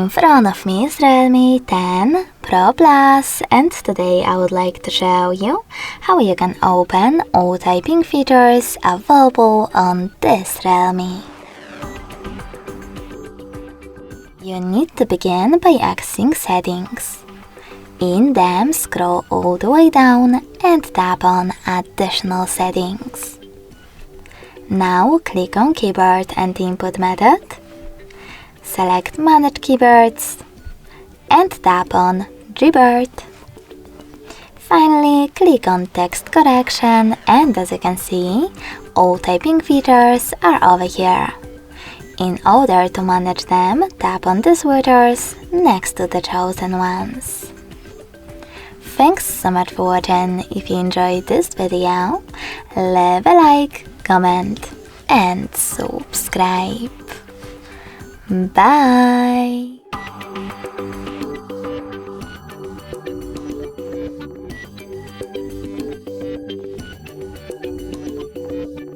In front of me is Realme 10 Pro Plus, and today I would like to show you how you can open all typing features available on this Realme. You need to begin by accessing Settings. In them, scroll all the way down and tap on Additional Settings. Now click on Keyboard and Input Method. Select Manage Keyboards and tap on Revert. Finally, click on Text Correction, and as you can see, all typing features are over here. In order to manage them, tap on the switchers next to the chosen ones. Thanks so much for watching. If you enjoyed this video, leave a like, comment and subscribe. Bye!